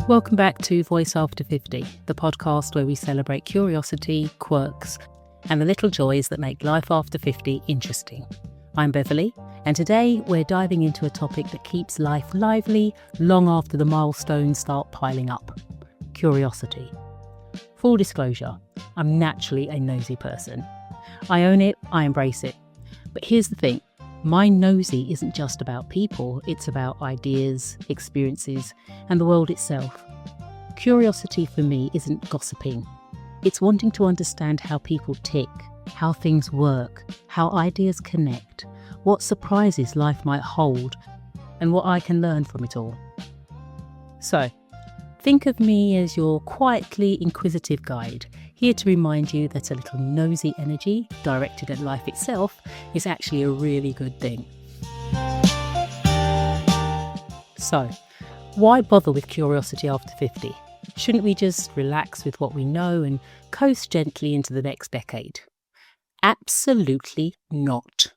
Welcome back to Voice After 50, the podcast where we celebrate curiosity, quirks, and the little joys that make life after 50 interesting. I'm Beverley, and today we're diving into a topic that keeps life lively long after the milestones start piling up: curiosity. Full disclosure, I'm naturally a nosy person. I own it, I embrace it. But here's the thing, my nosy isn't just about people, it's about ideas, experiences, and the world itself. Curiosity for me isn't gossiping. It's wanting to understand how people tick, how things work, how ideas connect, what surprises life might hold, and what I can learn from it all. So, think of me as your quietly inquisitive guide, here to remind you that a little nosy energy directed at life itself is actually a really good thing. So, why bother with curiosity after 50? Shouldn't we just relax with what we know and coast gently into the next decade? Absolutely not.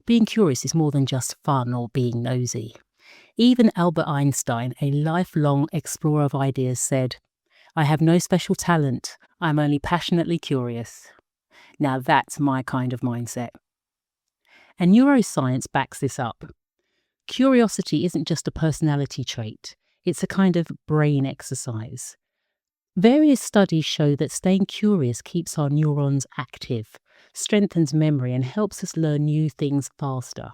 Being curious is more than just fun or being nosy. Even Albert Einstein, a lifelong explorer of ideas, said, "I have no special talent, I'm only passionately curious." Now that's my kind of mindset. And neuroscience backs this up. Curiosity isn't just a personality trait, it's a kind of brain exercise. Various studies show that staying curious keeps our neurons active, strengthens memory, and helps us learn new things faster.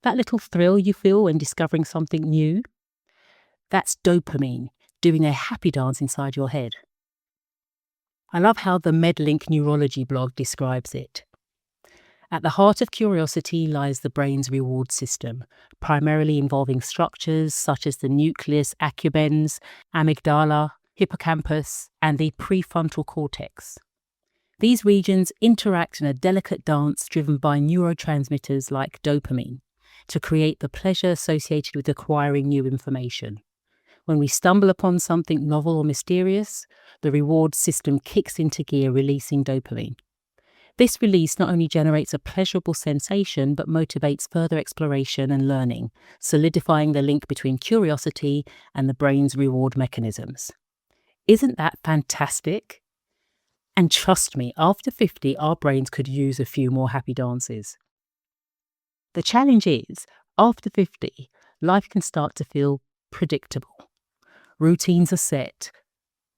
That little thrill you feel when discovering something new, that's dopamine doing a happy dance inside your head. I love how the MedLink neurology blog describes it. At the heart of curiosity lies the brain's reward system, primarily involving structures such as the nucleus accumbens, amygdala, hippocampus, and the prefrontal cortex. These regions interact in a delicate dance driven by neurotransmitters like dopamine to create the pleasure associated with acquiring new information. When we stumble upon something novel or mysterious, the reward system kicks into gear, releasing dopamine. This release not only generates a pleasurable sensation, but motivates further exploration and learning, solidifying the link between curiosity and the brain's reward mechanisms. Isn't that fantastic? And trust me, after 50, our brains could use a few more happy dances. The challenge is, after 50, life can start to feel predictable. Routines are set,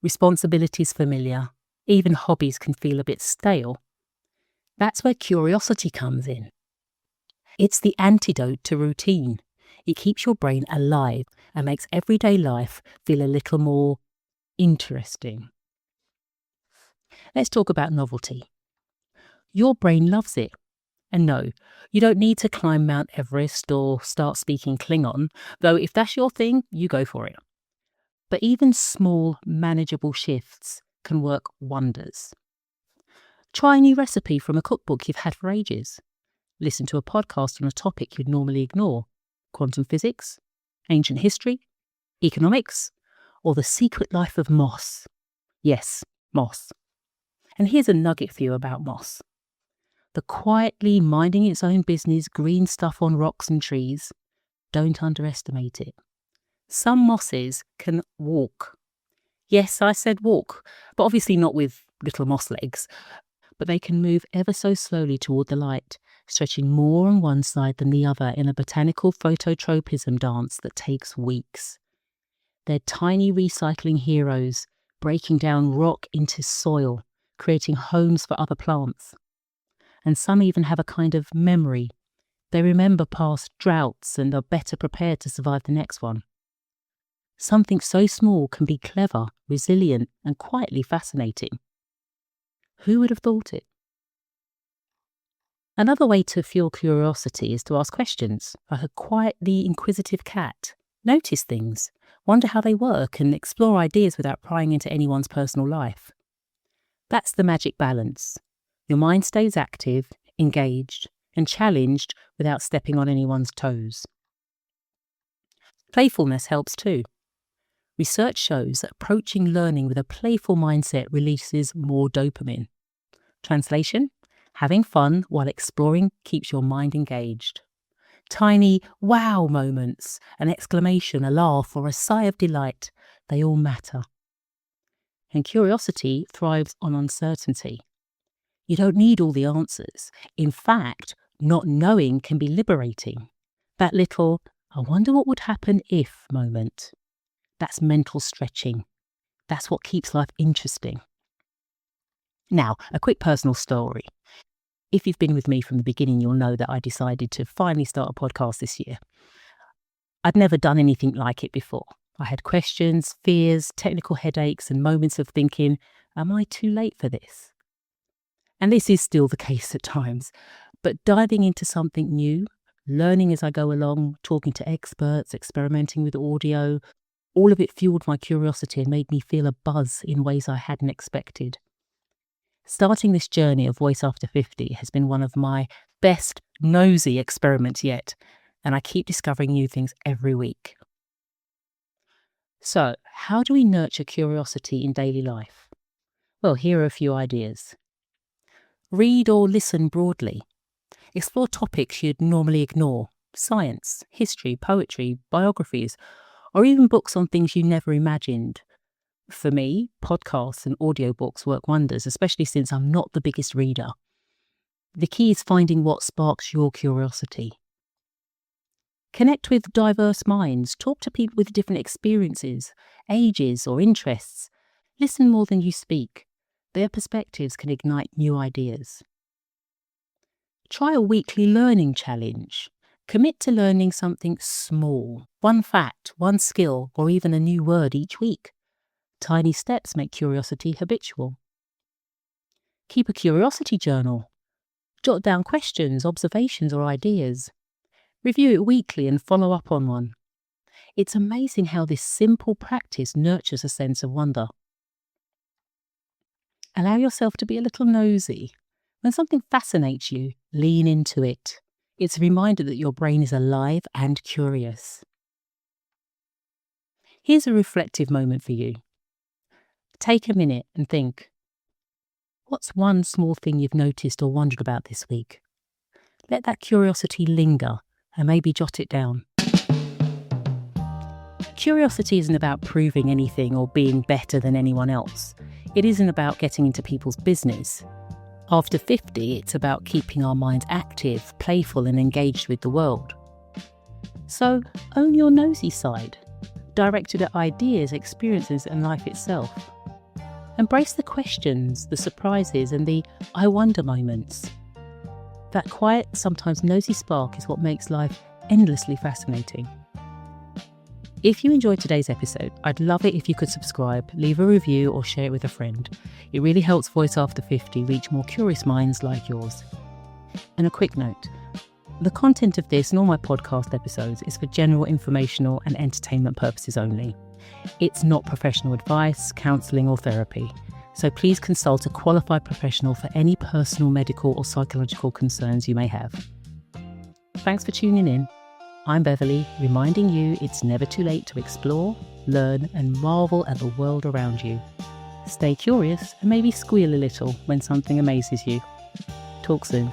responsibilities familiar, even hobbies can feel a bit stale. That's where curiosity comes in. It's the antidote to routine. It keeps your brain alive and makes everyday life feel a little more interesting. Let's talk about novelty. Your brain loves it. And no, you don't need to climb Mount Everest or start speaking Klingon, though if that's your thing, you go for it. But even small, manageable shifts can work wonders. Try a new recipe from a cookbook you've had for ages. Listen to a podcast on a topic you'd normally ignore: quantum physics, ancient history, economics, or the secret life of moss. Yes, moss. And here's a nugget for you about moss. The quietly minding its own business green stuff on rocks and trees, don't underestimate it. Some mosses can walk. Yes, I said walk, but obviously not with little moss legs. But they can move ever so slowly toward the light, stretching more on one side than the other in a botanical phototropism dance that takes weeks. They're tiny recycling heroes, breaking down rock into soil, creating homes for other plants. And some even have a kind of memory. They remember past droughts and are better prepared to survive the next one. Something so small can be clever, resilient, and quietly fascinating. Who would have thought it? Another way to fuel curiosity is to ask questions, like a quietly inquisitive cat. Notice things, wonder how they work, and explore ideas without prying into anyone's personal life. That's the magic balance. Your mind stays active, engaged, and challenged without stepping on anyone's toes. Playfulness helps too. Research shows that approaching learning with a playful mindset releases more dopamine. Translation: having fun while exploring keeps your mind engaged. Tiny wow moments, an exclamation, a laugh, or a sigh of delight, they all matter. And curiosity thrives on uncertainty. You don't need all the answers. In fact, not knowing can be liberating. That little, I wonder what would happen if moment. That's mental stretching. That's what keeps life interesting. Now, a quick personal story. If you've been with me from the beginning, you'll know that I decided to finally start a podcast this year. I'd never done anything like it before. I had questions, fears, technical headaches, and moments of thinking, am I too late for this? And this is still the case at times. But diving into something new, learning as I go along, talking to experts, experimenting with audio, all of it fueled my curiosity and made me feel a buzz in ways I hadn't expected. Starting this journey of Voice After 50 has been one of my best nosy experiments yet, and I keep discovering new things every week. So, how do we nurture curiosity in daily life? Well, here are a few ideas. Read or listen broadly. Explore topics you'd normally ignore: science, history, poetry, biographies, or even books on things you never imagined. For me, podcasts and audiobooks work wonders, especially since I'm not the biggest reader. The key is finding what sparks your curiosity. Connect with diverse minds. Talk to people with different experiences, ages, or interests. Listen more than you speak. Their perspectives can ignite new ideas. Try a weekly learning challenge. Commit to learning something small, one fact, one skill, or even a new word each week. Tiny steps make curiosity habitual. Keep a curiosity journal. Jot down questions, observations, or ideas. Review it weekly and follow up on one. It's amazing how this simple practice nurtures a sense of wonder. Allow yourself to be a little nosy. When something fascinates you, lean into it. It's a reminder that your brain is alive and curious. Here's a reflective moment for you. Take a minute and think, what's one small thing you've noticed or wondered about this week? Let that curiosity linger and maybe jot it down. Curiosity isn't about proving anything or being better than anyone else. It isn't about getting into people's business. After 50, it's about keeping our minds active, playful, and engaged with the world. So, own your nosy side, directed at ideas, experiences, and life itself. Embrace the questions, the surprises, and the I wonder moments. That quiet, sometimes nosy spark is what makes life endlessly fascinating. If you enjoyed today's episode, I'd love it if you could subscribe, leave a review, or share it with a friend. It really helps Voice After 50 reach more curious minds like yours. And a quick note, the content of this and all my podcast episodes is for general informational and entertainment purposes only. It's not professional advice, counselling, or therapy, so please consult a qualified professional for any personal, medical, or psychological concerns you may have. Thanks for tuning in. I'm Beverley, reminding you it's never too late to explore, learn, and marvel at the world around you. Stay curious and maybe squeal a little when something amazes you. Talk soon.